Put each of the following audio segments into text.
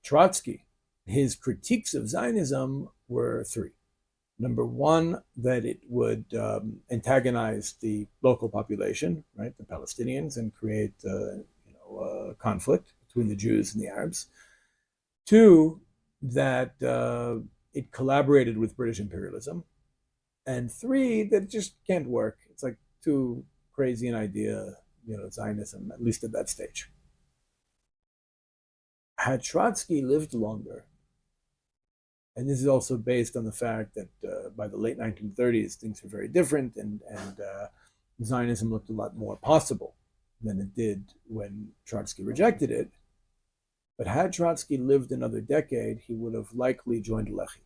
Trotsky, his critiques of Zionism were three. Number one, that it would antagonize the local population, right, the Palestinians, and create conflict between the Jews and the Arabs. Two, that it collaborated with British imperialism. And three, that it just can't work. It's like too crazy an idea, Zionism, at least at that stage. Had Trotsky lived longer, and this is also based on the fact that by the late 1930s, things were very different, and Zionism looked a lot more possible than it did when Trotsky rejected it. But had Trotsky lived another decade, he would have likely joined Leḥi.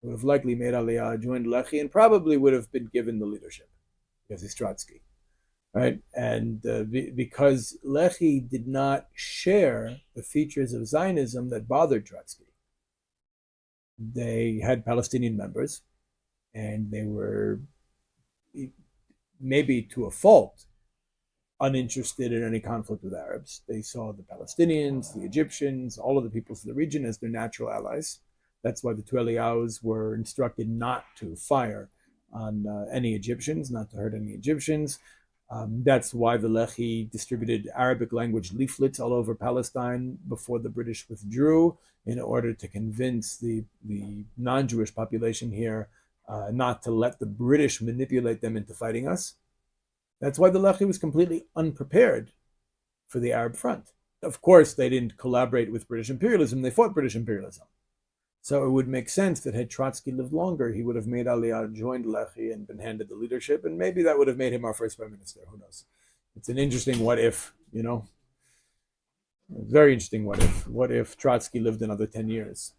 He would have likely made Aliyah, joined Leḥi, and probably would have been given the leadership because he's Trotsky, right? And because Leḥi did not share the features of Zionism that bothered Trotsky. They had Palestinian members, and they were, maybe to a fault, uninterested in any conflict with Arabs. They saw the Palestinians, the Egyptians, all of the peoples of the region as their natural allies. That's why the two Eliyahu's were instructed not to fire on any Egyptians, not to hurt any Egyptians. That's why the Leḥi distributed Arabic language leaflets all over Palestine before the British withdrew, in order to convince the non-Jewish population here not to let the British manipulate them into fighting us. That's why the Leḥi was completely unprepared for the Arab front. Of course, they didn't collaborate with British imperialism. They fought British imperialism. So it would make sense that had Trotsky lived longer, he would have made Aliyah, joined Leḥi, and been handed the leadership, and maybe that would have made him our first prime minister. Who knows? It's an interesting what if, Very interesting what if. What if Trotsky lived another 10 years?